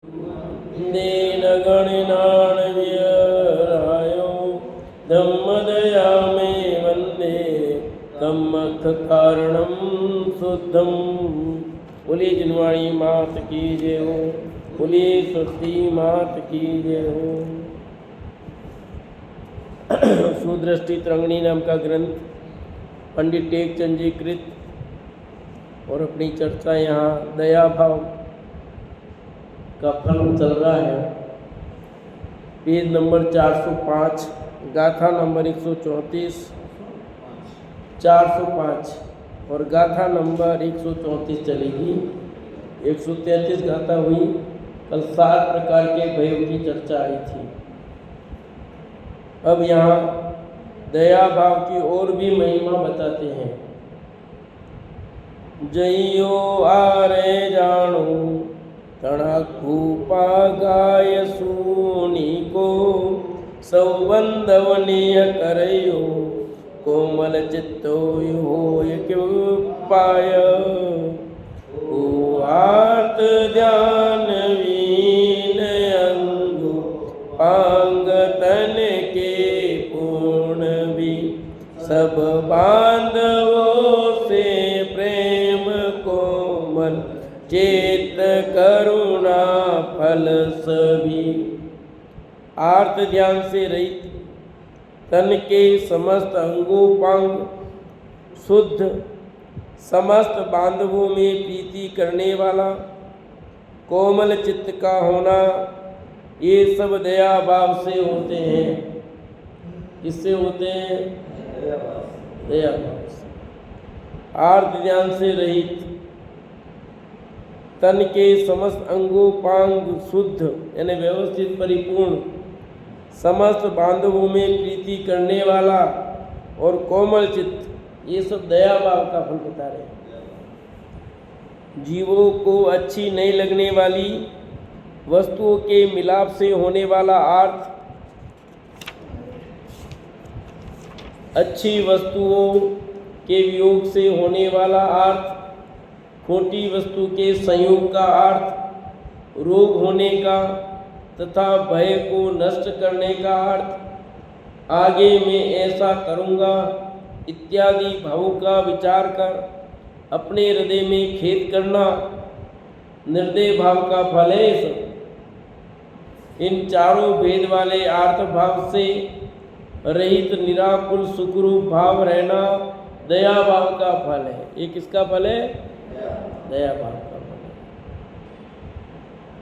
दीनगणनान्यरायो धम्मदया मे वन्दे कम्मखकारणं शुद्धं। बोलिए जिनवाणी मात की जय हो, बोलिए सरस्वती मात की जय हो। सुदृष्टि तरंगिणी नाम का ग्रंथ पंडित टेकचंद जी कृत, और अपनी चर्चा यहाँ दया भाव का फल चल रहा है। पेज नंबर 405, गाथा नंबर 134, 405 और गाथा नंबर 134 चलेगी। 133 गाथा हुई। कल 7 प्रकार के भयों की चर्चा आई थी। अब यहाँ दया भाव की और भी महिमा बताते हैं। जइयो आरे जाणो तणाकू पागाय सूनी को, सौ बंदवनीय करयो कोमल चित्तो होय क्यों पाय। ओ आर्त ध्यान वीन अंगु पांग तन के पूर्ण भी, सब बांधवों से प्रेम कोमल चेत करुणा फल सभी। आर्त ध्यान से रहित, तन के समस्त अंगोपांग शुद्ध, समस्त बांधवों में प्रीति करने वाला, कोमल चित्त का होना, ये सब दया भाव से होते हैं। किससे होते हैं? दया भाव से। आर्त ध्यान से रहित, तन के समस्त अंगोपांग शुद्ध यानी व्यवस्थित परिपूर्ण, समस्त बांधवों में प्रीति करने वाला और कोमल चित्त, ये सब दया भाव का फल बता रहे हैं। जीवों को अच्छी नहीं लगने वाली वस्तुओं के मिलाप से होने वाला आर्त, अच्छी वस्तुओं के वियोग से होने वाला आर्त, खोटी वस्तु के संयोग का आर्त, रोग होने का तथा भय को नष्ट करने का अर्थ, आगे मैं ऐसा करूँगा इत्यादि भावों का विचार कर अपने हृदय में खेद करना निर्दय भाव का फल है। इन चारों भेद वाले आर्त भाव से रहित निराकुल सुखरूप भाव रहना दया भाव का फल है। ये किसका फल है? दया भाव का फल है।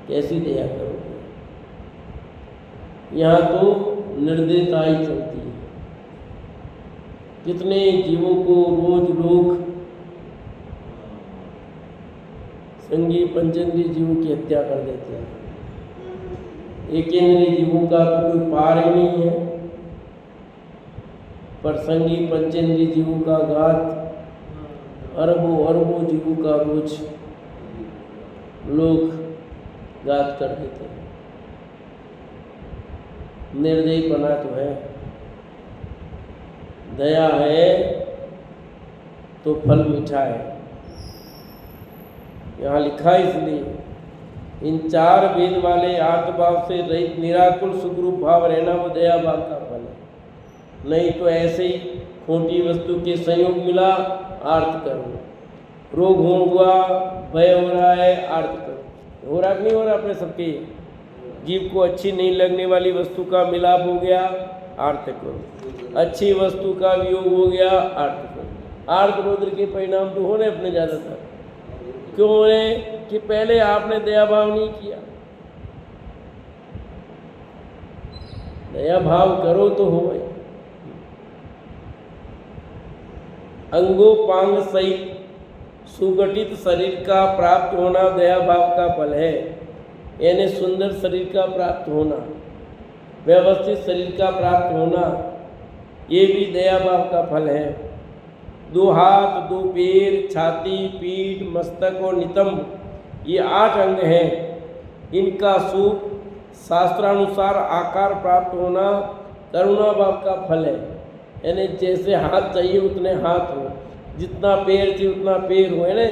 कैसी दया करोगे? यहाँ तो निर्दयता ही चलती है। कितने जीवों को रोज लोग संगी पंचेंद्रिय जीवों की हत्या कर देते हैं। एकेंद्रिय जीवों का तो कोई पार ही नहीं है, पर संगी पंचेंद्रिय जीवों का घात अरबों अरबों जीवों का रोज लोग घात कर देते हैं। निर्दयीपना तो है। दया है तो फल मीठा है। यहाँ लिखा इसलिए इन चार भेद वाले आर्त भाव से रहित निराकुल सुखरूप भाव रहना वो दया भाव का फल है। नहीं तो ऐसे ही खोटी वस्तु के संयोग मिला आर्त करो, रोग हुआ, भय हो रहा है आर्त करो। हो रहा नहीं हो रहा? अपने सबके जीव को अच्छी नहीं लगने वाली वस्तु का मिलाप हो गया आर्त करो, अच्छी वस्तु का वियोग हो गया आर्त करो। आर्त रोद्र के परिणाम तो हो रहे अपने ज़्यादातर। क्यों हो रहे? कि पहले आपने दया भाव नहीं किया। दया भाव करो तो हो। अंगोपांग सहित सुगठित शरीर का प्राप्त होना दया भाव का फल है। यानी सुंदर शरीर का प्राप्त होना, व्यवस्थित शरीर का प्राप्त होना, ये भी दया भाव का फल है। 2 हाथ, 2 पैर, छाती, पीठ, मस्तक और नितंब, ये 8 अंग हैं। इनका सुख शास्त्रानुसार आकार प्राप्त होना करुणा भाव का फल है। यानी जैसे हाथ चाहिए उतने हाथ हो, जितना पैर चाहिए उतना पैर हो। यानी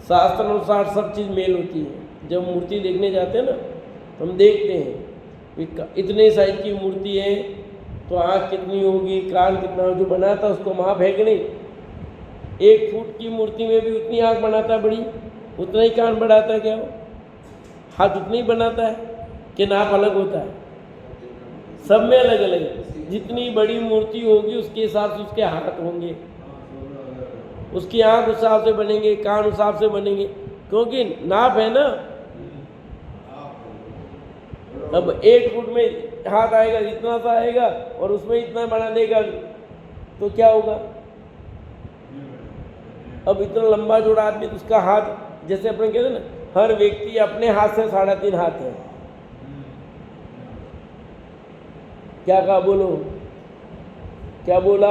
शास्त्रानुसार सब चीज़ मेल होती है। जब मूर्ति देखने जाते हैं ना तो हम देखते हैं कि इतने साइज की मूर्ति है तो आँख कितनी होगी, कान कितना होगा, जो बनाता है उसको माप है कि नहीं। 1 फुट की मूर्ति में भी उतनी आँख बनाता है बड़ी, उतना ही कान बढ़ाता है क्या वो, हाथ उतना ही बनाता है कि नाप अलग होता है, सब में अलग अलग है। जितनी बड़ी मूर्ति होगी उसके हिसाब से उसके हाथ होंगे, उसकी आँख उस हिसाब से बनेंगे, कान उस हिसाब से बनेंगे, क्योंकि नाप है ना। अब 1 फुट में हाथ आएगा, इतना सा आएगा और उसमें इतना बना देगा तो क्या होगा। अब इतना लंबा जोड़ा आदमी तो उसका हाथ, जैसे अपने कहते हैं ना, हर व्यक्ति अपने हाथ से 3.5 हाथ है। क्या कहा, बोलो क्या बोला।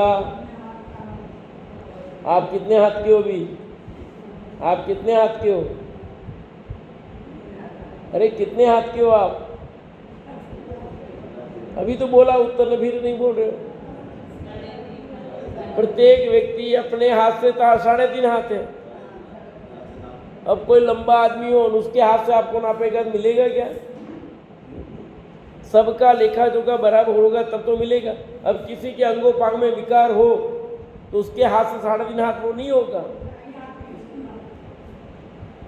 आप कितने हाथ के हो भी, आप कितने हाथ के हो, अरे कितने हाथ के हो आप, अभी तो बोला उत्तर, फिर नहीं बोल रहे हो। प्रत्येक व्यक्ति अपने हाथ से 3.5 हाथ है। अब कोई लंबा आदमी हो उसके हाथ से आपको नापेगा तो मिलेगा क्या। सबका लेखा जोखा बराबर होगा तब तो मिलेगा। अब किसी के अंगों पांग में विकार हो तो उसके हाथ से 3.5 हाथ वो नहीं होगा।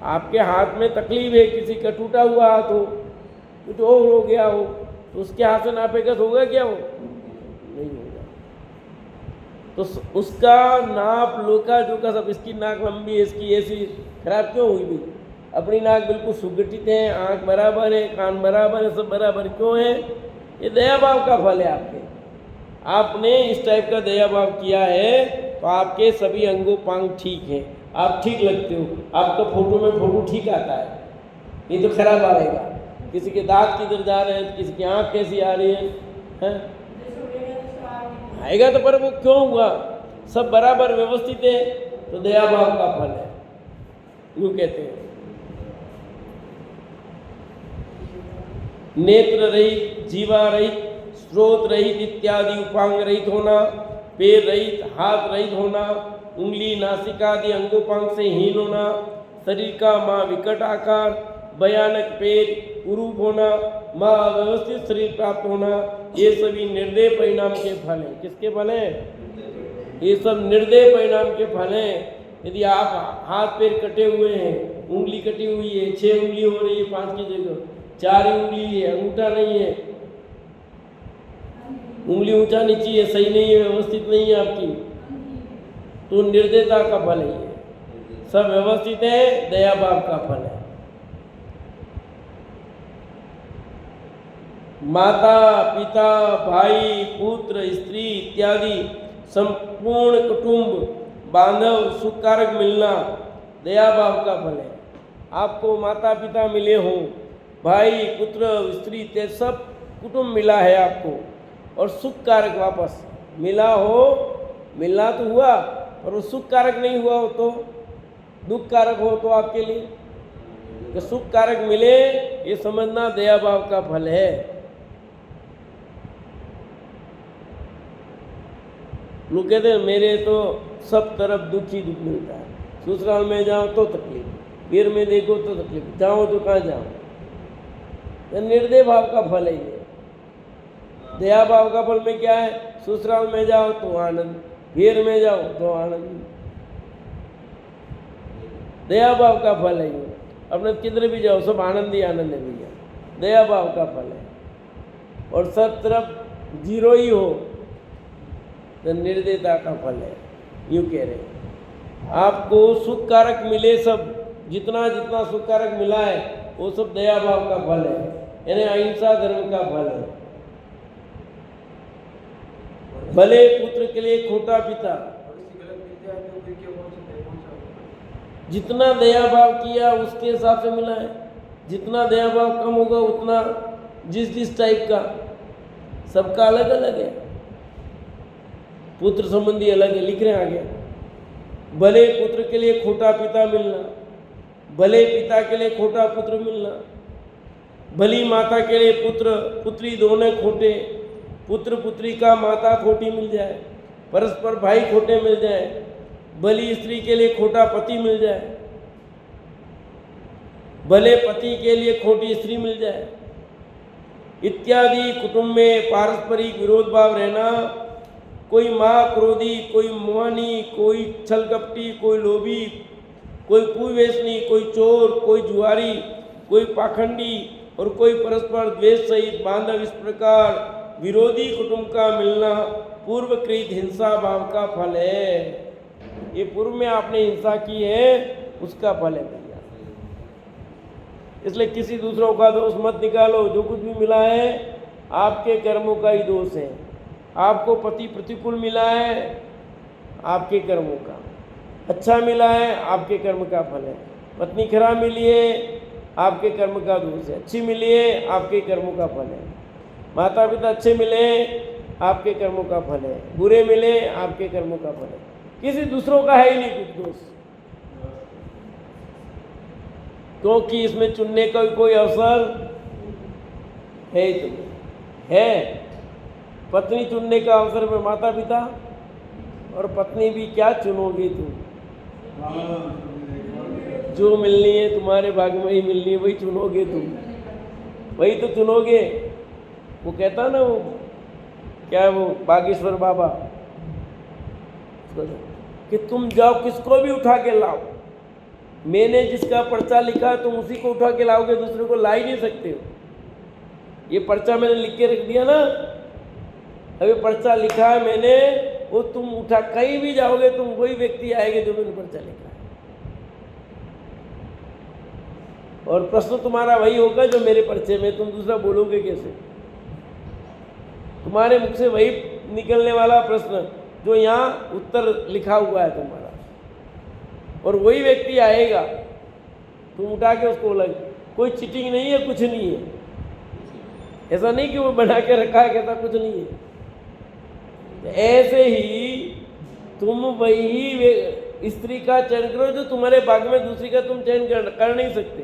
आपके हाथ में तकलीफ है, किसी का टूटा हुआ हाथ हो, कुछ और हो गया हो, तो उसके हाथ से नापेगा तो होगा क्या, वो नहीं होगा। तो उसका नाप लोका जोका सब, इसकी नाक लंबी है, इसकी ऐसी खराब क्यों हुई भी, अपनी नाक बिल्कुल सुगठित है, आंख बराबर है, कान बराबर है, सब बराबर क्यों है। ये दया भाव का फल है। आपने इस टाइप का दया भाव किया है तो आपके सभी अंगों पांग ठीक हैं, आप ठीक लगते हो, आपका फोटो में फोटो ठीक आता है, ये तो खराब आएगा। किसी के दांत किधर जा रहे हैं, किसी की आंख कैसी आ रही है, आएगा तो, पर वो क्यों हुआ, सब बराबर व्यवस्थित है तो दया भाव का फल है, यूं कहते हैं। नेत्र रहित, जीवा रहित, स्रोत रहित इत्यादि उपांग रहित होना, पैर रहित, हाथ रहित होना, उंगली नासिका आदि अंगोपांग से हीन होना, शरीर का माँ विकट आकार, भयानक पैर, कुरूप होना, माँ अव्यवस्थित शरीर प्राप्त होना, ये सभी निर्दय परिणाम के फल हैं। किसके फल हैं, ये सब निर्दय परिणाम के फल हैं। यदि आप हाथ पैर कटे हुए हैं, उंगली कटी हुई है, 6 उंगली हो रही है 5 की जगह 4 ही उंगली है, अंगूठा नहीं है, उंगली ऊंचा नीची है, सही नहीं है, व्यवस्थित नहीं है आपकी, तो निर्दयता का फल है। ये सब व्यवस्थित है, दया भाव का फल है। माता पिता भाई पुत्र स्त्री इत्यादि संपूर्ण कुटुंब बांधव सुखकारक मिलना दया भाव का फल है। आपको माता पिता मिले हों, भाई पुत्र स्त्री ते सब कुटुंब मिला है आपको, और सुख कारक वापस मिला हो, मिलना तो हुआ और वो सुख कारक नहीं हुआ हो तो दुख कारक हो तो आपके लिए, कि सुख कारक मिले ये समझना दया भाव का फल है। लोग कहते हैं मेरे तो सब तरफ दुख ही दुख मिलता है, ससुराल में जाओ तो तकलीफ, फिर में देखो तो तकलीफ, जाओ तो कहाँ जाओ। निर्दय भाव का फल है ये। दया भाव का फल में क्या है, ससुराल में जाओ तो आनंद, फिर में जाओ तो आनंद, दया भाव का फल है ये। अपने किधर भी जाओ सब आनंद ही आनंद है भैया, दया भाव का फल है। और सब तरफ जीरो ही हो तो निर्दयता का फल है। यूँ कह रहे आपको सुख कारक मिले, सब जितना जितना सुख कारक मिला है वो सब दया भाव का फल है, यानी अहिंसा धर्म का फल है। भले पुत्र के लिए खोटा पिता, जितना दया भाव किया उसके हिसाब से मिला है। जितना दया भाव कम होगा उतना जिस टाइप का, सबका अलग अलग है। पुत्र संबंधी अलग है, लिख रहे हैं आगे। भले पुत्र के लिए खोटा पिता मिलना, भले पिता के लिए खोटा पुत्र मिलना, भली माता के लिए पुत्र पुत्री दोनों खोटे, पुत्र पुत्री का माता खोटी मिल जाए, परस्पर भाई खोटे मिल जाए, भली स्त्री के लिए खोटा पति मिल जाए, भले पति के लिए खोटी स्त्री मिल जाए इत्यादि। कुटुंब में पारस्परिक विरोध भाव रहना, कोई माँ क्रोधी, कोई मोहानी, कोई छलकपटी, कोई लोभी, कोई कुव्यसनी, कोई चोर, कोई जुआरी, कोई पाखंडी और कोई परस्पर द्वेष सहित बांधव, इस प्रकार विरोधी कुटुंब का मिलना पूर्वकृत हिंसा भाव का फल है। ये पूर्व में आपने हिंसा की है उसका फल है भैया। इसलिए किसी दूसरों का दोष मत निकालो। जो कुछ भी मिला है आपके कर्मों का ही दोष है। आपको पति प्रतिकूल मिला है आपके कर्मों का, अच्छा मिला है आपके कर्म का फल है। पत्नी खराब मिली है आपके कर्म का दोष है, अच्छी मिली है आपके कर्मों का फल है। माता पिता अच्छे मिले आपके कर्मों का फल है, बुरे मिले आपके कर्मों का फल है। किसी दूसरों का है ही नहीं कुछ दोष, क्योंकि इसमें चुनने का कोई अवसर है ही तुम्हें है। पत्नी चुनने का अवसर में माता पिता, और पत्नी भी क्या चुनोगे तुम? जो मिलनी है तुम्हारे भाग्य में ही मिलनी है वही चुनोगे तुम, वही तो चुनोगे। वो कहता ना, वो क्या है वो बागेश्वर बाबा, कि तुम जाओ किसको भी उठा के लाओ, मैंने जिसका पर्चा लिखा तुम उसी को उठा के लाओगे, दूसरे को ला ही नहीं सकते हो। ये पर्चा मैंने लिख के रख दिया ना, अभी पर्चा लिखा है मैंने, वो तुम उठा कहीं भी जाओगे तुम वही व्यक्ति आएंगे जो मैंने पर्चा लिखा है। और प्रश्न तुम्हारा वही होगा जो मेरे पर्चे में, तुम दूसरा बोलोगे कैसे? तुम्हारे मुख से वही निकलने वाला प्रश्न जो यहाँ उत्तर लिखा हुआ है तुम्हारा, और वही व्यक्ति आएगा, तुम उठा के उसको लगे। कोई चीटिंग नहीं है, कुछ नहीं है। ऐसा नहीं कि वो बना के रखा है, कहता कुछ नहीं है। ऐसे ही तुम वही स्त्री का चयन करो जो तुम्हारे भाग्य में, दूसरी का तुम चयन कर नहीं सकते।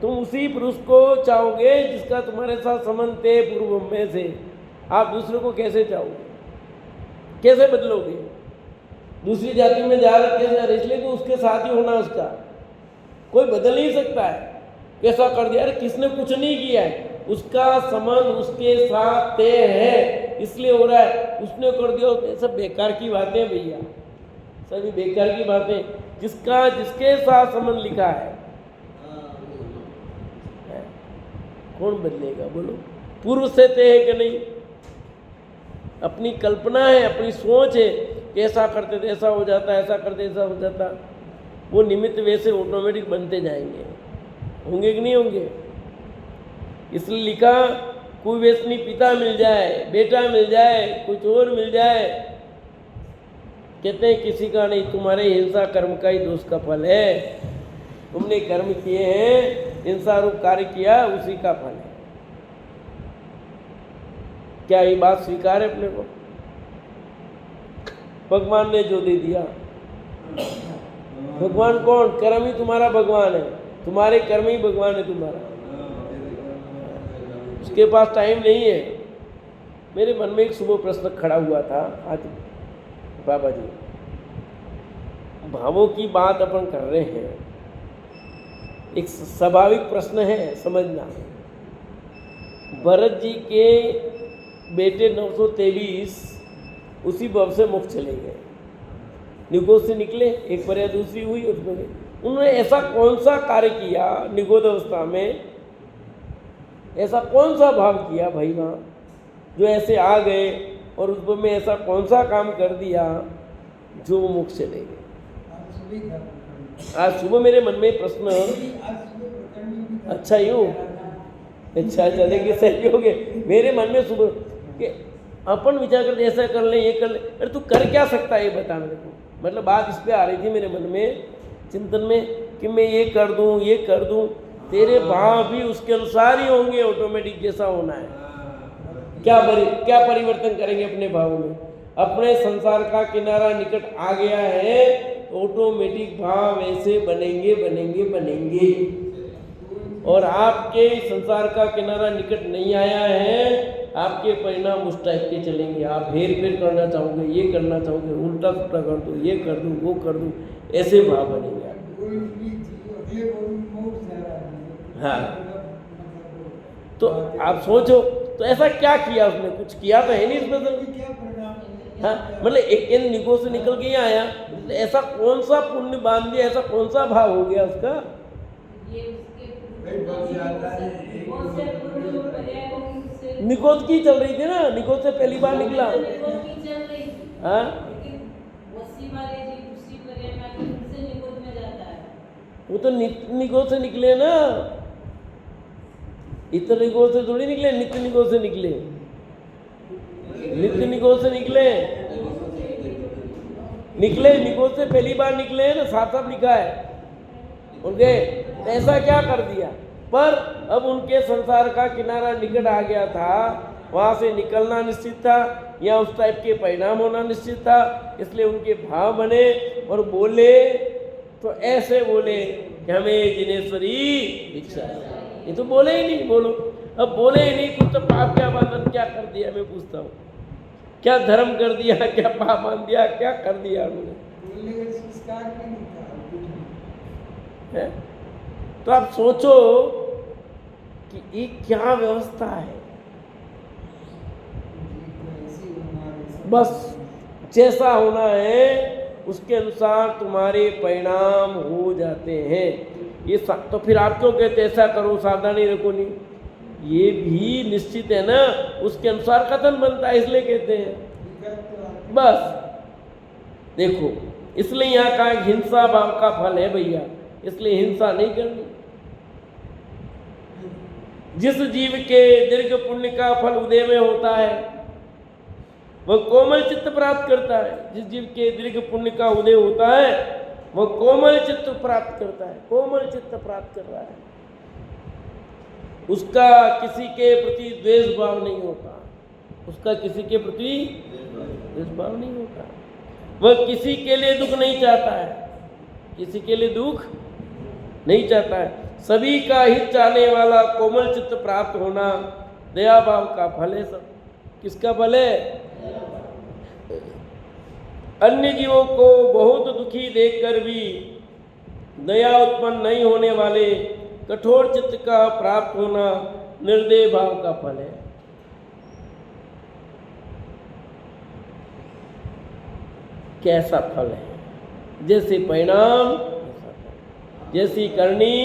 तुम उसी पुरुष को चाहोगे जिसका तुम्हारे साथ संबंध थे पूर्व में से। आप दूसरे को कैसे चाहोगे, कैसे बदलोगे? दूसरी जाति में जा रहे कैसे? इसलिए कि उसके साथ ही होना, उसका कोई बदल नहीं सकता है। कैसा कर दिया? अरे किसने कुछ नहीं किया है, उसका संबंध उसके साथ तय है इसलिए हो रहा है, उसने कर दिया। उसने सब बेकार की बातें भैया, सभी बेकार की बातें। जिसके साथ संबंध लिखा है कौन बदलेगा बोलो? पूर्व से तय है कि नहीं? अपनी कल्पना है, अपनी सोच है कि ऐसा करते थे ऐसा हो जाता, ऐसा करते ऐसा हो जाता। वो निमित्त वैसे ऑटोमेटिक बनते जाएंगे, होंगे कि नहीं होंगे? इसलिए लिखा, कोई व्यसनी पिता मिल जाए, बेटा मिल जाए, कुछ और मिल जाए, कहते हैं किसी का नहीं, तुम्हारे हिंसा कर्म का ही दोष का फल है। तुमने कर्म किए हैं, हिंसा रूप कार्य किया, उसी का फल है। क्या ये बात स्वीकार है अपने को? भगवान ने जो दे दिया, भगवान कौन? कर्म ही तुम्हारा भगवान है, तुम्हारे कर्म ही भगवान है तुम्हारा। उसके पास टाइम नहीं है। मेरे मन में एक सुबह प्रश्न खड़ा हुआ था आज, बाबा जी भावों की बात अपन कर रहे हैं, एक स्वाभाविक प्रश्न है समझना। भरत जी के बेटे 923 उसी भव से मुक्त चले गए, निगोद से निकले, एक पर या दूसरी हुई उसमें गए। उन्होंने ऐसा कौन सा कार्य किया निगोद अवस्था में, ऐसा कौन सा भाव किया भाई वहाँ जो ऐसे आ गए, और उस में ऐसा कौन सा काम कर दिया जो मुक्त चले गए? आज सुबह मेरे मन में प्रश्न, अच्छा यूँ, अच्छा चलेगी, सही हो गए। मेरे मन में सुबह कि अपन विचार करते ऐसा कर ले, ये कर ले, अरे तू कर क्या सकता है ये बता मेरे को। मतलब बात इस पे आ रही थी मेरे मन में, चिंतन में, कि मैं ये कर दूँ, ये कर दूँ। तेरे भाव भी उसके अनुसार ही होंगे, ऑटोमेटिक जैसा होना है। क्या परिवर्तन करेंगे अपने भाव में? अपने संसार का किनारा निकट आ गया है, ऑटोमेटिक भाव ऐसे बनेंगे बनेंगे बनेंगे। और आपके संसार का किनारा निकट नहीं आया है, आपके परिणाम उस टाइप के चलेंगे। आप हेर फेर करना चाहोगे, ये करना चाहोगे, उल्टा सुल्टा कर दूँ, ये कर दूँ, वो कर दूँ, ऐसे भाव बनेंगे। हाँ, तो आप सोचो, तो ऐसा क्या किया उसने? कुछ किया तो है नहीं इसमें तो। हाँ, मतलब एक निगो से निकल के ही आया, ऐसा कौन सा पुण्य बांध दिया, ऐसा कौन सा भाव हो गया उसका? निकोद की चल रही थी ना, निकोद से पहली बार निकला। हाँ, वो तो निकोद से निकले ना, इतर निकोद से थोड़ी निकले, नित्य निकोद से निकले, नित्य निकोद से निकले निकोद से पहली बार निकले हैं ना, साफ साफ लिखा है उनके। ऐसा क्या कर दिया? पर अब उनके संसार का किनारा निकट आ गया था, वहां से निकलना निश्चित था, या उस टाइप के परिणाम होना निश्चित था, इसलिए उनके भाव बने और बोले तो ऐसे बोले कि हमें जिनेश्वरी दीक्षा। ये तो बोले ही नहीं, बोलो अब बोले ही नहीं कुछ, तो पाप क्या बंधन क्या कर दिया? मैं पूछता हूँ, क्या धर्म कर दिया, क्या पाप बांध दिया, क्या कर दिया उन्होंने? तो आप सोचो कि ये क्या व्यवस्था है। बस जैसा होना है उसके अनुसार तुम्हारे परिणाम हो जाते हैं। ये तो फिर आप क्यों कहते ऐसा करो, सावधानी रखो? नहीं, ये भी निश्चित है ना, उसके अनुसार कथन बनता है, इसलिए कहते हैं। बस देखो, इसलिए यहाँ का हिंसा भाव का फल है भैया, इसलिए हिंसा नहीं करनी। जिस जीव के दीर्घ पुण्य का फल उदय में होता है वह कोमल चित्त प्राप्त करता है। जिस जीव के दीर्घ पुण्य का उदय होता है वह कोमल चित्त प्राप्त करता है, कोमल चित्त प्राप्त कर रहा है। उसका किसी के प्रति द्वेष भाव नहीं होता, उसका किसी के प्रति द्वेष भाव नहीं होता। वह किसी के लिए दुख नहीं चाहता है, किसी के लिए दुख नहीं चाहता है। सभी का हित चाहने वाला कोमल चित्त प्राप्त होना दया भाव का फल है। सब किसका फल है? अन्य जीवों को बहुत दुखी देखकर भी दया उत्पन्न नहीं होने वाले कठोर चित्त का प्राप्त होना निर्दय भाव का फल है। कैसा फल है? जैसे परिणाम जैसी करनी।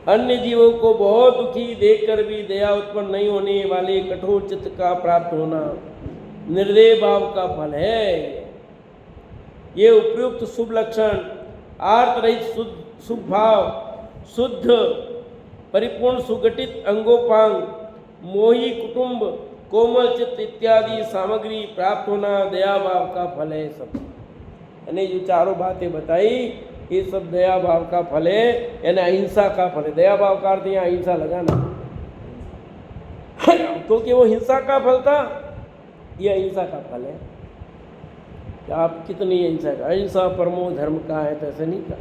अन्य जीवों को बहुत दुखी देखकर भी दया उत्पन्न नहीं होने वाले कठोर चित्त का प्राप्त होना निर्दय भाव का फल है। ये उपयुक्त शुभ लक्षण आर्त रहित शुभ भाव, शुद्ध परिपूर्ण सुगठित अंगोपांग, मोही कुटुंब, कोमल चित्त इत्यादि सामग्री प्राप्त होना दया भाव का फल है। सब यानी जो चारों बातें बताई ये सब दया भाव का फल है, यानी अहिंसा का फल है। दया भाव का अर्थ यहाँ अहिंसा लगाना, क्योंकि वो हिंसा का फल था, ये अहिंसा का फल है। कि आप कितनी अहिंसा का, अहिंसा परमो धर्म का है, तो ऐसे नहीं कहा।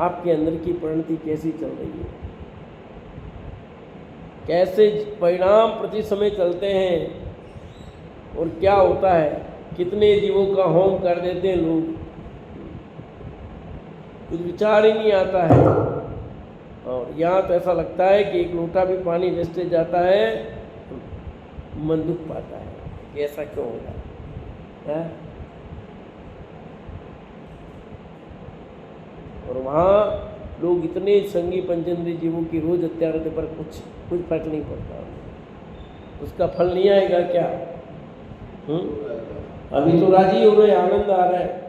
आपके अंदर की परिणति कैसी चल रही है, कैसे परिणाम प्रति समय चलते हैं और क्या होता है, कितने जीवों का होम कर देते हैं लोग, कुछ विचार ही नहीं आता है। और यहाँ तो ऐसा लगता है कि एक लोटा भी पानी वेस्टेज जाता है, मन दुख पाता है कि ऐसा क्यों हो रहा है। और वहाँ लोग इतने संगी पंचेंद्रीय जीवों की रोज हत्या करते पर कुछ फर्क नहीं पड़ता, उसका फल नहीं आएगा क्या? अभी तो राजी हो रहे, आनंद आ रहा है,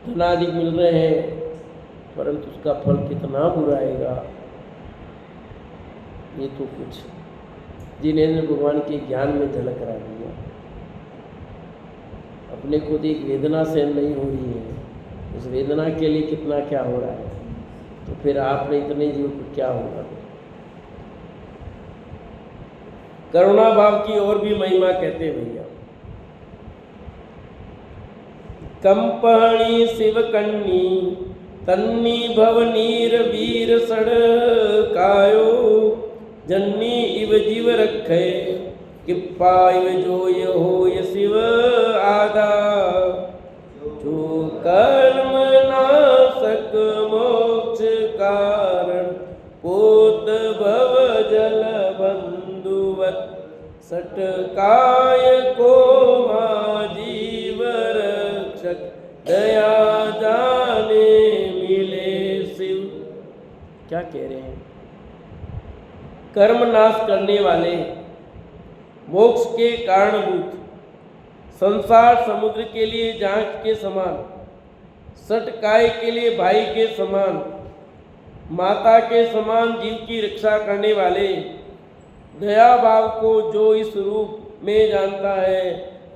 धनाधिक मिल रहे हैं, परंतु उसका फल कितना बुरा आएगा ये तो कुछ जिन्हें भगवान के ज्ञान में झलक रहा है। अपने को एक वेदना सहन नहीं हो रही है, उस वेदना के लिए कितना क्या हो रहा है, तो फिर आपने इतने जीव को क्या होगा। करुणा भाव की और भी महिमा कहते भैया। कंपहणी शिव कन्नी तन्नी भवनीर वीर सड़ कायो जन्नी इव जीव रखे किप्पा इव जो ये हो ये शिव आदा। तो कर्म नाशक मोक्ष कारण पोत भव जल बंधुवत सटकाय को मां जीव रक्षक दया जाने मिले शिव। क्या कह रहे हैं? कर्म नाश करने वाले, मोक्ष के कारणभूत, संसार समुद्र के लिए जांच के समान, सटकाय के लिए भाई के समान, माता के समान जीव की रक्षा करने वाले, दया भाव को जो इस रूप में जानता है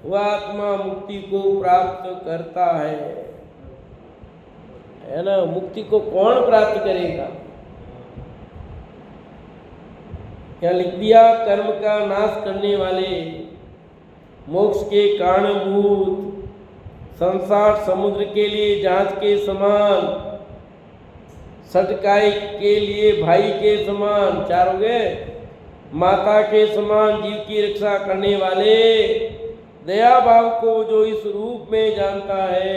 वह आत्मा मुक्ति को प्राप्त करता है ना। मुक्ति को कौन प्राप्त करेगा? क्या लिख दिया? कर्म का नाश करने वाले, मोक्ष के कारणभूत, संसार समुद्र के लिए जांच के समान, सटकाई के लिए भाई के समान, चार हो गए, माता के समान जीव की रक्षा करने वाले, दया भाव को जो इस रूप में जानता है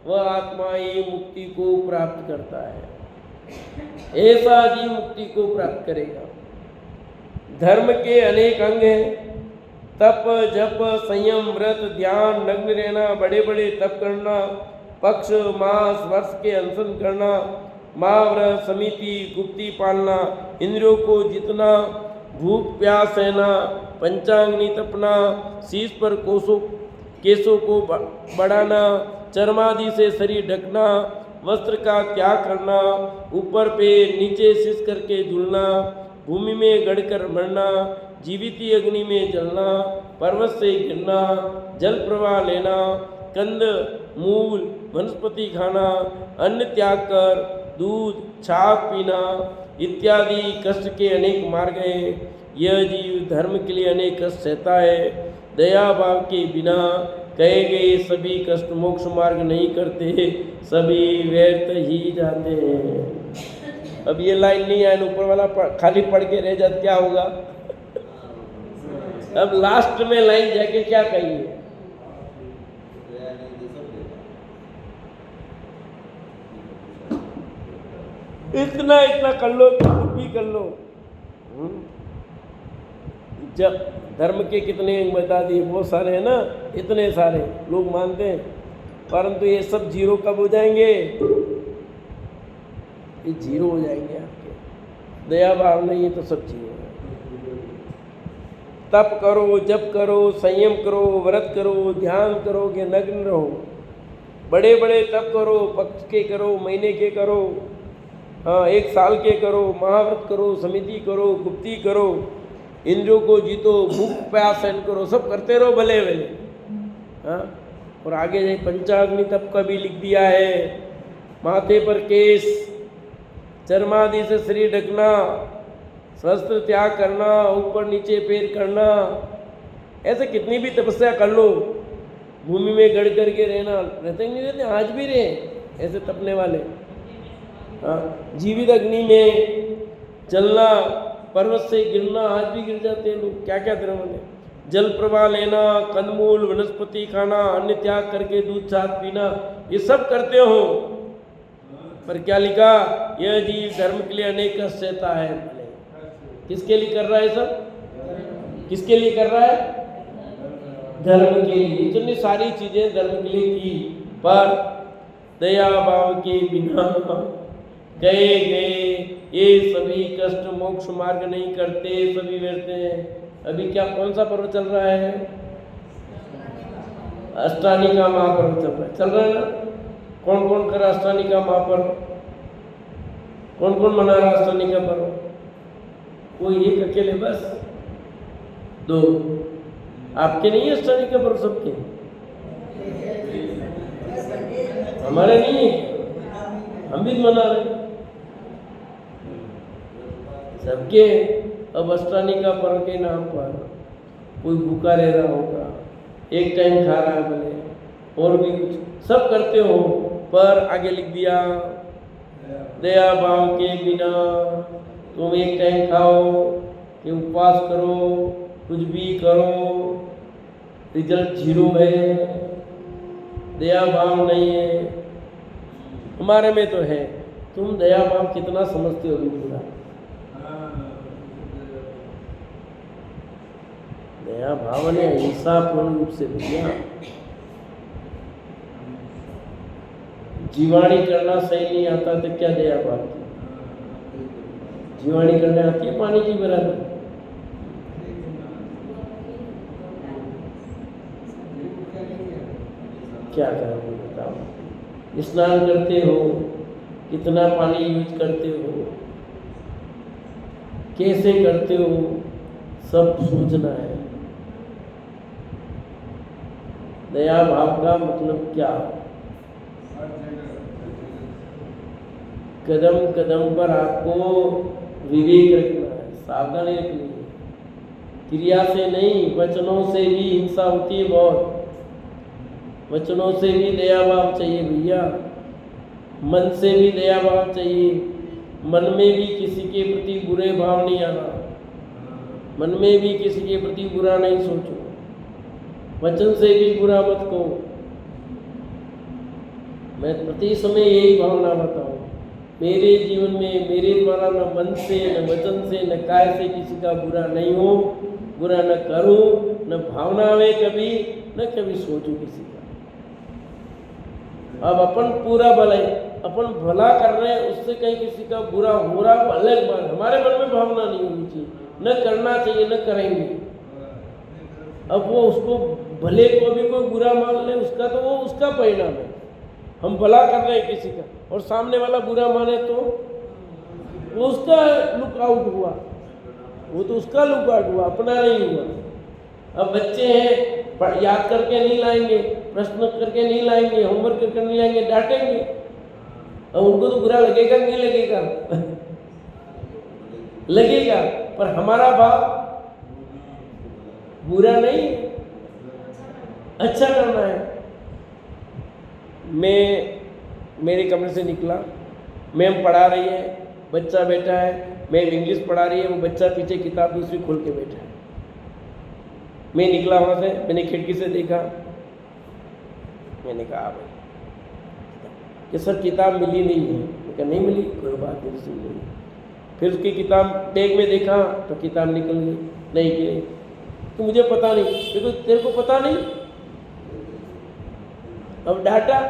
वह आत्मा ही मुक्ति को प्राप्त करता है। ऐसा जीव मुक्ति को प्राप्त करेगा। धर्म के अनेक अंग हैं। तप, जप, संयम, व्रत, ध्यान, नग्न रहना, बड़े बड़े तप करना, पक्ष मास वर्ष के अनशन करना, महाव्रत, समिति, गुप्ती पालना, इंद्रियों को जितना, भूख प्यास सहना, पंचांगनी तपना, शीश पर केसों को बढ़ाना, चर्मादि से शरीर ढकना, वस्त्र का त्याग करना, ऊपर पैर नीचे शीश करके झूलना, भूमि में गड़कर मरना, जीविती अग्नि में जलना, पर्वत से गिरना, जल प्रवाह लेना, कंद मूल वनस्पति खाना, अन्न त्याग कर दूध छाप पीना इत्यादि कष्ट के अनेक मार्ग हैं। यह जीव धर्म के लिए अनेक कष्ट सहता है। दया भाव के बिना कहे गए सभी कष्ट मोक्ष मार्ग नहीं करते, सभी व्यर्थ ही जाते हैं। अब ये लाइन नहीं आए, ऊपर वाला खाली पढ़ के रह जाए क्या होगा? अब लास्ट में लाइन जाके क्या कहिए? इतना इतना कर लो तो कुछ भी कर लो। जब धर्म के कितने अंग बता दिए, बहुत सारे हैं ना, इतने सारे लोग मानते हैं, परंतु ये सब जीरो कब हो जाएंगे? ये जीरो हो जाएंगे आपके। दया भाव नहीं है तो सब जीरो है। तप करो, जप करो, संयम करो, व्रत करो, ध्यान करोगे नग्न रहो, बड़े बड़े तप करो, पक्ष के करो, महीने के करो, हाँ 1 साल के करो, महाव्रत करो, समिति करो, गुप्ती करो, इंद्रियों को जीतो, भूख प्यास सहन करो, सब करते रहो भले भले। हाँ, और आगे जाए पंचाग्नि तप का भी लिख दिया है। माथे पर केस, चर्मादि से शरीर ढकना, वस्त्र त्याग करना, ऊपर नीचे पैर करना, ऐसे कितनी भी तपस्या कर लो, भूमि में गड़ करके रहना, रहते नहीं रहते, आज भी रहे ऐसे तपने वाले। हाँ, जीवित अग्नि में चलना, पर्वत से गिरना, आज भी गिर जाते हैं लोग, क्या क्या धर्म ने। जल प्रवाह लेना, कंदमूल वनस्पति खाना, अन्न त्याग करके दूध छाछ पीना, ये सब करते हो, पर क्या लिखा? यह जीव धर्म के लिए अनेक कष्ट सहता है। किसके लिए कर रहा है सब? किसके लिए कर रहा है? धर्म के लिए। इतनी सारी चीजें धर्म के लिए की, पर दया भाव के बिना कहे गए ये सभी कष्ट मोक्ष मार्ग नहीं करते, सभी व्यर्थ हैं। अभी क्या कौन सा पर्व चल रहा है? अष्टानिका महापर्व चल रहा है ना? कौन कौन कर अष्टानिका महापर्व? कौन कौन मना रहा अष्टानिका पर्व? कोई एक अकेले बस? 2 आपके नहीं है अष्टानिका पर्व? सबके? हमारे नहीं है, हम भी मना रहे सबके। अब अष्टानिका पर्व के नाम पर कोई भूखा रह रहा होगा, एक टाइम खा रहा है भले, और भी कुछ सब करते हो, पर आगे लिख दिया दया भाव के बिना तुम एक टाइम खाओ कि उपवास करो, कुछ भी करो, रिजल्ट जीरो है। दया भाव नहीं है, हमारे में तो है। तुम दया भाव कितना समझते हो पूरा? दया भाव ने हिंसा पूर्ण रूप से भैया, जीवाणी करना सही नहीं आता तो क्या दया भाव की? जीवाणी करने आती है पानी की बराबर। क्या करोगे बताओ? स्नान करते हो, कितना पानी यूज करते हो, कैसे करते हो, सब सोचना है। दया भाव का मतलब क्या? कदम कदम पर आपको विवेक रखना है, सावधानी रखनी है। क्रिया से नहीं, वचनों से भी हिंसा होती है बहुत। वचनों से भी दया भाव चाहिए भैया, मन से भी दया भाव चाहिए। मन में भी किसी के प्रति बुरे भाव नहीं आना, मन में भी किसी के प्रति बुरा नहीं सोचो, वचन से भी बुरा मत कहो। मैं प्रति समय यही भावना बताऊं, मेरे जीवन में मेरे द्वारा न मन से न वचन से न काय से किसी का बुरा नहीं हो, बुरा न करूं, न भावना में कभी न कभी सोचूं किसी का। अब अपन पूरा भलाई, अपन भला कर रहे हैं, उससे कहीं किसी का बुरा हो रहा हो अलग बात, हमारे मन में भावना नहीं होनी चाहिए, न करना चाहिए, न करेंगे। अब वो उसको भले को भी कोई बुरा मान ले, उसका तो वो उसका परिणाम है। हम भला कर रहे हैं किसी का और सामने वाला बुरा माने तो वो उसका लुकआउट हुआ, वो तो उसका लुकआउट हुआ, अपना नहीं हुआ। अब बच्चे हैं, याद करके नहीं लाएंगे, प्रश्न करके नहीं लाएंगे, होमवर्क करके नहीं लाएंगे, डांटेंगे। अब उनको तो बुरा लगेगा नहीं लगेगा? लगेगा, पर हमारा भाव बुरा नहीं, अच्छा करना है। मैं मेरे कमरे से निकला, मैम पढ़ा रही है, बच्चा बैठा है, मैम इंग्लिश पढ़ा रही है, वो बच्चा पीछे किताब दूसरी खोल के बैठा है। मैं निकला वहाँ से, मैंने खिड़की से देखा, मैंने कहा भाई कि सर किताब मिली नहीं है। मैं कहा नहीं मिली, कोई बात नहीं, सुन ली। फिर उसकी किताब बैग में देखा तो किताब निकल गई, नहीं गई। तो मुझे पता नहीं, क्योंकि तेरे को पता नहीं, अब डाटा,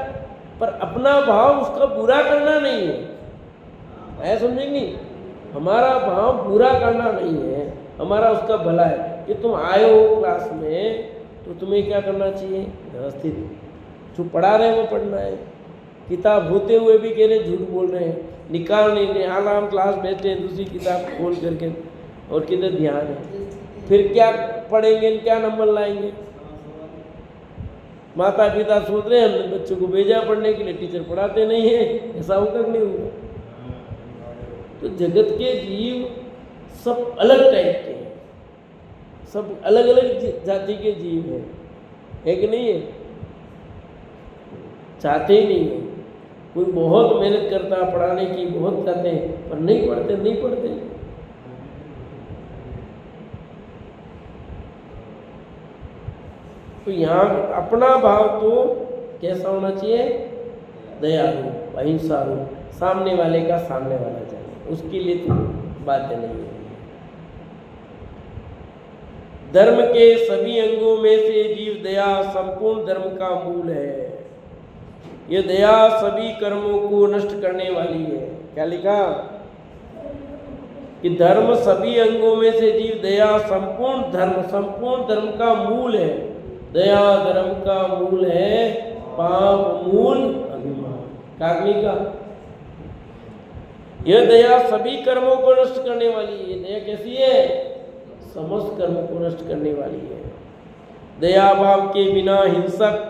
पर अपना भाव उसका बुरा करना नहीं है, ऐसा समझेंगे? हमारा भाव बुरा करना नहीं है, हमारा उसका भला है। कि तुम आए हो क्लास में तो तुम्हें क्या करना चाहिए? व्यवस्थित, जो पढ़ा रहे हैं वो पढ़ना है। किताब होते हुए भी कह रहे झूठ बोल रहे हैं, निकाल नहीं रहे, हाल हम क्लास बैठे हैं दूसरी किताब खोल करके, और किधर ध्यान है? फिर क्या पढ़ेंगे, क्या नंबर लाएंगे? माता पिता सोच रहे हैं हमने बच्चों को भेजा पढ़ने के लिए, टीचर पढ़ाते नहीं है, ऐसा होगा नहीं होगा? तो जगत के जीव सब अलग टाइप के हैं, सब अलग अलग जाति के जीव हैं, है कि नहीं है? चाहते ही नहीं है। कोई बहुत मेहनत करता है पढ़ाने की, बहुत करते हैं, पर नहीं पढ़ते, नहीं पढ़ते। तो यहाँ अपना भाव तो कैसा होना चाहिए? दयालु, अहिंसालु, सामने वाले का सामने वाला जाने, उसके लिए तो बातें नहीं है। धर्म के सभी अंगों में से जीव दया संपूर्ण धर्म का मूल है। ये दया सभी कर्मों को नष्ट करने वाली है। क्या लिखा? कि धर्म सभी अंगों में से जीव दया संपूर्ण धर्म का मूल है। दया धर्म का मूल है, पाप मूल अभिमान। काग्नि का यह दया सभी कर्मों को नष्ट करने वाली है। दया कैसी है? समस्त कर्म को नष्ट करने वाली है। दया भाव के बिना हिंसक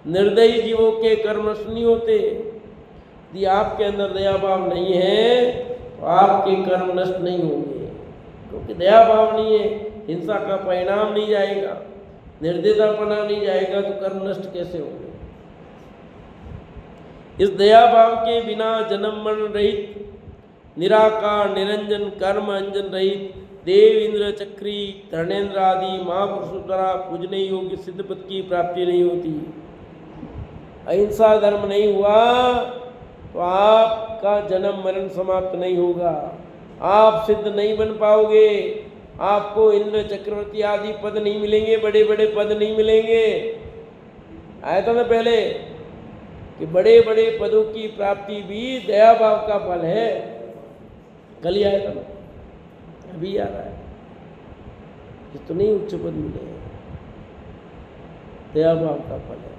निर्दयी जीवों के कर्म नष्ट नहीं होते। यदि आपके अंदर दया भाव नहीं है तो आपके कर्म नष्ट नहीं होंगे, क्योंकि दया भाव नहीं है, हिंसा का परिणाम नहीं जाएगा, निर्दयतापना नहीं जाएगा, तो कर्म नष्ट कैसे होंगे? इस दया भाव के बिना जन्म मरण रहित, निराकार निरंजन कर्म अंजन रहित देव इंद्र चक्री धर्मेंद्र आदि महापुरुषों द्वारा पूजने योग्य सिद्ध पद की प्राप्ति नहीं होती। अहिंसा धर्म नहीं हुआ तो आपका जन्म मरण समाप्त नहीं होगा, आप सिद्ध नहीं बन पाओगे, आपको इंद्र चक्रवर्ती आदि पद नहीं मिलेंगे, बड़े बड़े पद नहीं मिलेंगे। आया था ना पहले कि बड़े बड़े पदों की प्राप्ति भी दया भाव का फल है। कल ही आया था ना, अभी आ रहा है। जितने उच्च पद मिले हैं दया भाव का फल है।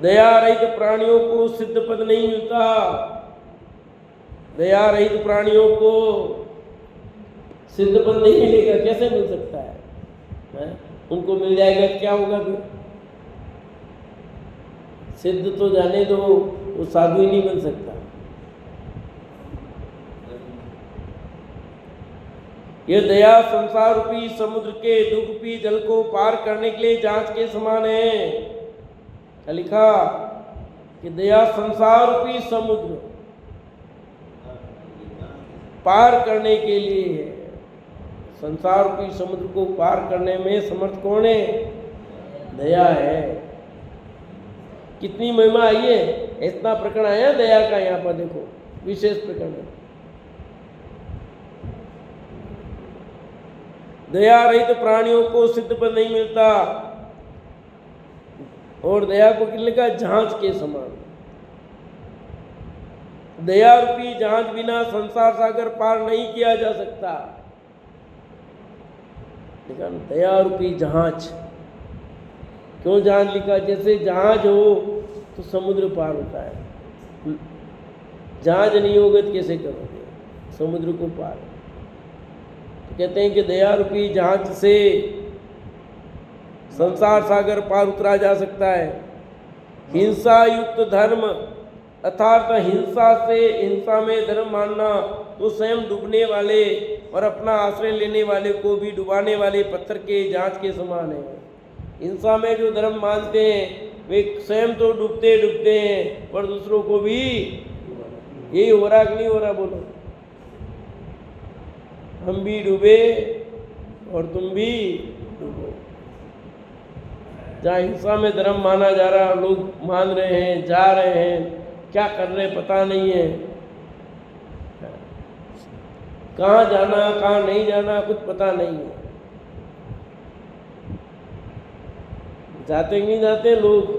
दया रहित प्राणियों को सिद्ध पद नहीं मिलता। दया रहित प्राणियों को सिद्ध पद नहीं मिलेगा, कैसे मिल सकता है? उनको मिल जाएगा क्या होगा फिर? सिद्ध तो जाने दो, वो साधु ही नहीं बन सकता। यह दया संसार रूपी समुद्र के दुख रूपी जल को पार करने के लिए जांच के समान है। क्या लिखा कि दया संसार रूपी समुद्र पार करने के लिए है। संसार रूपी समुद्र को पार करने में समर्थ कौन है? दया है। कितनी महिमा आई है, इतना प्रकरण आया दया का, यहाँ पर देखो विशेष प्रकरण है। दया रहित प्राणियों को सिद्ध पद नहीं मिलता, और दया को किन लिखा? जहाज के समान। दया रूपी जहाज बिना संसार सागर पार नहीं किया जा सकता। लिखा दया रूपी जहाज। क्यों जहाज लिखा? जैसे जहाज हो तो समुद्र पार होता है, जहाज नहीं होगा तो कैसे करोगे समुद्र को पार? तो कहते हैं कि दया रूपी जहाज से संसार सागर पार उतरा जा सकता है। हिंसा युक्त धर्म अर्थात हिंसा में धर्म मानना तो स्वयं डूबने वाले और अपना आश्रय लेने वाले को भी डुबाने वाले पत्थर के जहाज के समान है। हिंसा में जो धर्म मानते हैं वे स्वयं तो डूबते डूबते हैं पर दूसरों को भी। यही हो रहा कि नहीं हो रहा? बोलो, हम भी डूबे और तुम भी डूबो। जहाँ हिंसा में धर्म माना जा रहा, लोग मान रहे हैं, जा रहे हैं, क्या कर रहे पता नहीं है, कहाँ जाना कहाँ नहीं जाना कुछ पता नहीं है। जाते नहीं जाते लोग,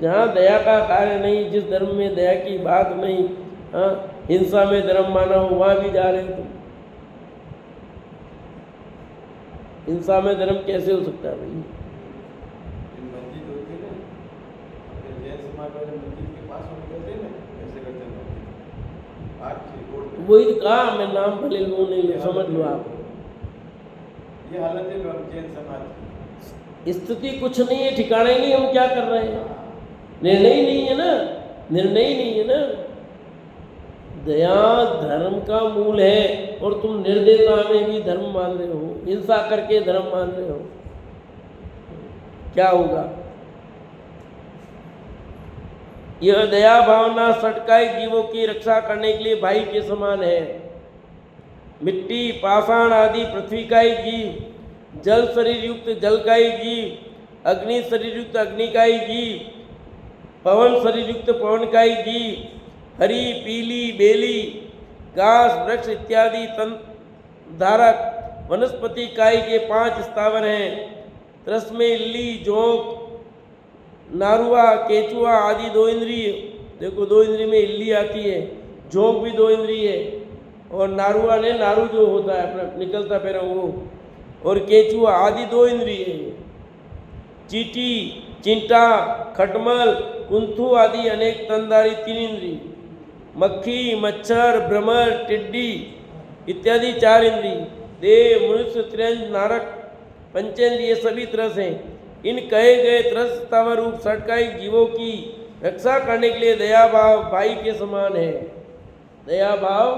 जहाँ दया का कार्य नहीं, जिस धर्म में दया की बात नहीं, हाँ हिंसा में धर्म माना हो वहाँ भी जा रहे तुम। हिंसा में धर्म कैसे हो सकता है भाई? वही तो कहा, मैं नाम भले लूँ नहीं लूँ, समझ लो आप। ये हालत है जैन समाज की। स्थिति कुछ नहीं है, ठिकाना ही नहीं, हम क्या कर रहे हैं? निर्णय ही नहीं है ना, निर्णय ही नहीं है ना। दया धर्म का मूल है और तुम निर्दयता में भी धर्म मान रहे हो, हिंसा करके धर्म मान रहे हो, क्या होगा? यह दया भावना सटकाई जीवों की रक्षा करने के लिए भाई के समान है। मिट्टी पाषाण आदि पृथ्वी का ही जीव, जल शरीर युक्त जल का ही जीव, अग्नि शरीर युक्त अग्नि का ही जीव, पवन शरीर युक्त पवन का ही जीव, हरी पीली बेली घास वृक्ष इत्यादि तन धारक वनस्पति काई के 5 स्थावर हैं। त्रस्मे इल्ली जोंक नारुआ केचुआ आदि 2 इंद्रिय। देखो 2 इंद्रिय में इल्ली आती है, जोंक भी 2 इंद्रिय है, और नारुआ ने नारू जो होता है अपना निकलता पैरा वो, और केचुआ आदि 2 इंद्रिय है। चींटी चिंटा खटमल कुंथु आदि अनेक तनधारी 3 इंद्रिय। मक्खी मच्छर भ्रमर टिड्डी इत्यादि 4 इंद्रिय। देव मनुष्य त्रियंज नारक पंचेंद्रिय सभी तरस हैं। इन कहे गए त्रस स्थावर रूप सटकाई जीवों की रक्षा करने के लिए दया भाव भाई के समान है। दया भाव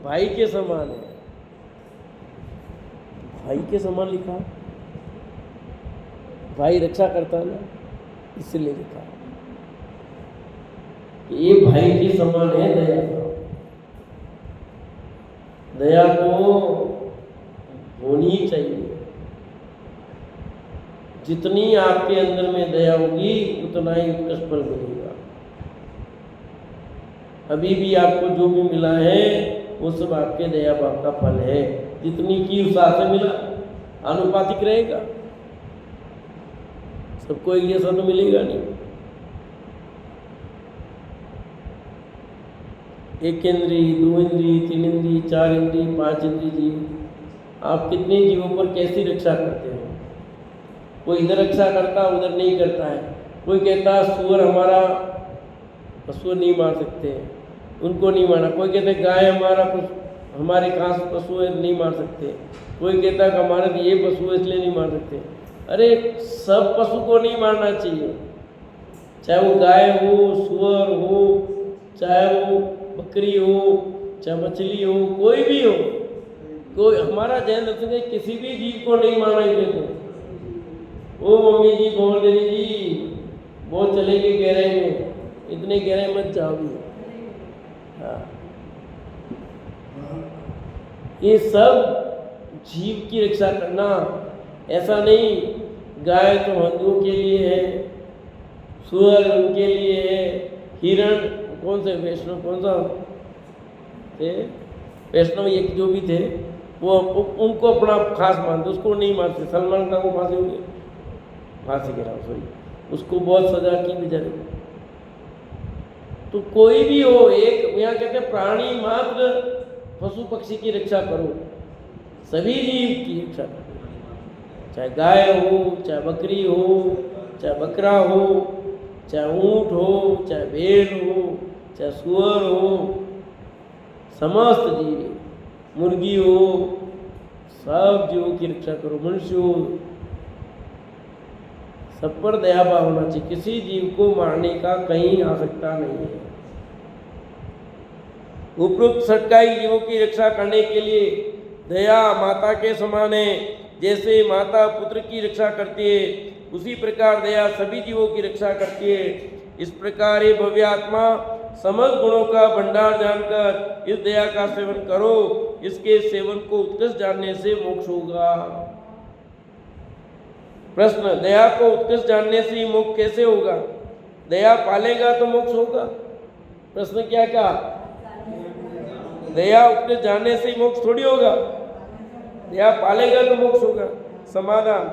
भाई के समान है। भाई के समान लिखा, भाई रक्षा करता है ना, इसलिए लिखा कि ये भाई के समान है दया भाव। दया को होनी ही चाहिए। जितनी आपके अंदर में दया होगी उतना ही उत्कृष्ट फल मिलेगा। अभी भी आपको जो भी मिला है वो सब आपके दया भाव का फल है। जितनी की उस से मिला आनुपातिक रहेगा, सबको एक जैसा तो मिलेगा नहीं। एक इंद्री, दो इंद्री, तीन इंद्री, चार इंद्री, पांच इंद्री जीव, आप कितने जीवों पर कैसी रक्षा करते हो? कोई इधर रक्षा करता, उधर नहीं करता है। कोई कहता सुअर हमारा, पशु नहीं मार सकते, उनको नहीं मारना। कोई कहते गाय हमारा हमारे खास पशु है, नहीं मार सकते। कोई कहता कि हमारा तो ये पशु है इसलिए नहीं मार सकते। अरे सब पशु को नहीं मारना चाहिए, चाहे वो गाय हो, सुअर हो, चाहे वो बकरी हो, चाहे मछली हो, कोई भी हो। कोई हमारा जैन दर्शन है किसी भी जीव को नहीं मारना ही देते। ओ मम्मी जी, बोल देवी जी, बहुत चलेगी गहराई में, इतने गहराई मत जाओ भी। हाँ, ये सब जीव की रक्षा करना, ऐसा नहीं गाय तो हिंदुओं के लिए है, सुअर उनके लिए है, हिरण कौन से वैष्णव कौन सा थे, वैष्णव एक जो भी थे वो उनको अपना खास मानते, उसको नहीं मारते। सलमान खान को फांसी हुई, फांसी गिरा सॉरी, उसको बहुत सजा की बेचारे। तो कोई भी हो, एक यहाँ कहते हैं प्राणी मात्र पशु पक्षी की रक्षा करो, सभी जीव की रक्षा करो, चाहे गाय हो, चाहे बकरी हो, चाहे बकरा हो, चाहे ऊंट हो, चाहे भेड़ हो, चाहे सुअर हो, समस्त जीव, मुर्गी हो, सब जीवों की रक्षा करो। मनुष्य हो, सब पर दया भाव होना चाहिए। किसी जीव को मारने का कहीं आवश्यकता नहीं है। उपरोक्त 27 जीवों की रक्षा करने के लिए दया माता के समान है। जैसे माता पुत्र की रक्षा करती है, उसी प्रकार दया सभी जीवों की रक्षा करती है। इस प्रकार ये भव्य आत्मा समस्त गुणों का भंडार जानकर इस दया का सेवन करो। इसके सेवन को उत्कृष्ट जानने से मोक्ष होगा। प्रश्न, दया को उत्कृष्ट जानने से मोक्ष कैसे होगा? दया पालेगा तो मोक्ष होगा। प्रश्न क्या कहा? दया उत्कृष्ट जानने से मोक्ष थोड़ी होगा, दया पालेगा तो मोक्ष होगा। समाधान,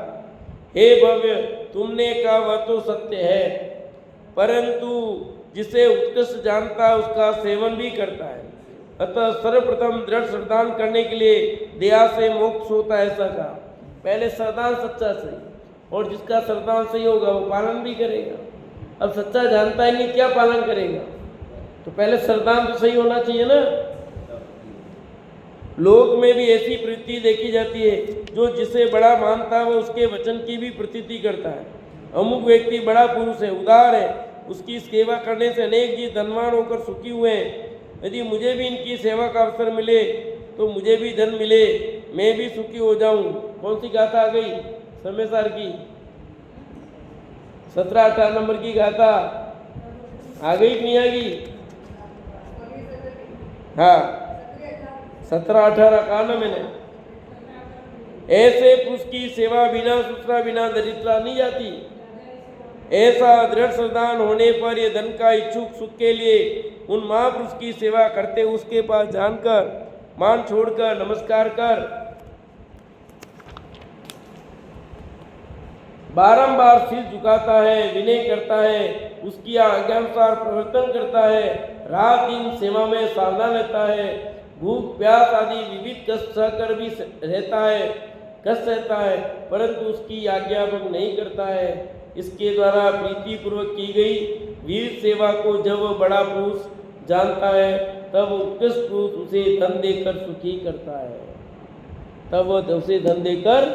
हे भव्य, तुमने कहा वह तो सत्य है, परंतु जिसे उत्कृष्ट जानता है उसका सेवन भी करता है। अतः सर्वप्रथम दृढ़ श्रद्धान करने के लिए दया से मोक्ष होता है, ऐसा कहा। पहले श्रद्धान सच्चा सही, और जिसका श्रद्धान सही होगा वो पालन भी करेगा। अब सच्चा जानता ही नहीं, क्या पालन करेगा? तो पहले श्रद्धान तो सही होना चाहिए ना। लोक में भी ऐसी प्रवृत्ति देखी जाती है, जो जिसे बड़ा मानता है वो उसके वचन की भी प्रतीति करता है। अमुक व्यक्ति बड़ा पुरुष है, उदार है, उसकी सेवा करने से अनेक जीव धनवान होकर सुखी हुए हैं। यदि मुझे भी इनकी सेवा का अवसर मिले तो मुझे भी धन मिले, मैं भी सुखी हो जाऊं। कौन सी गाथा आ गई? समय सार की 17-18 नंबर की गाथा आ गई कि नहीं आ गई? हाँ, 17-18 कहा ना मैंने। ऐसे पुरुष की सेवा बिना सुसरा बिना दरिद्रता नहीं जाती। ऐसा दृढ़ श्रद्धान होने पर ये धन का इच्छुक सुख के लिए उन महापुरुष की सेवा करते उसके पास जानकर मान छोड़कर नमस्कार कर बारंबार सिर झुकाता है, विनय करता है, उसकी आज्ञानुसार प्रवर्तन करता है, रात दिन सेवा में सावधान रहता है, भूख प्यास आदि विविध कष्ट सहकर भी रहता है, कष्ट रहता है, परंतु उसकी आज्ञा भंग नहीं करता है। इसके द्वारा प्रीति पूर्वक की गई वीर सेवा को जब वह बड़ा पुरुष जानता है तब उत्कृष्ट पुरुष उसे धन देकर सुखी करता है। तब वह उसे धन देकर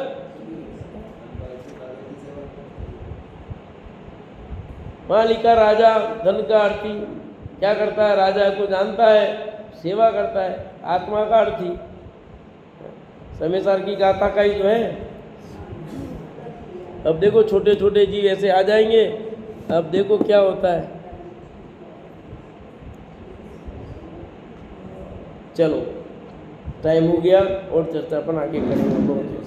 वहाँ लिखा राजा धन का अर्थी क्या करता है? राजा को जानता है, सेवा करता है, आत्मा का अर्थी। समय सार की गाथा का ही तो है। अब देखो छोटे छोटे जीव ऐसे आ जाएंगे, अब देखो क्या होता है। चलो टाइम हो गया और चर्चा अपन आगे करेंगे। बहुत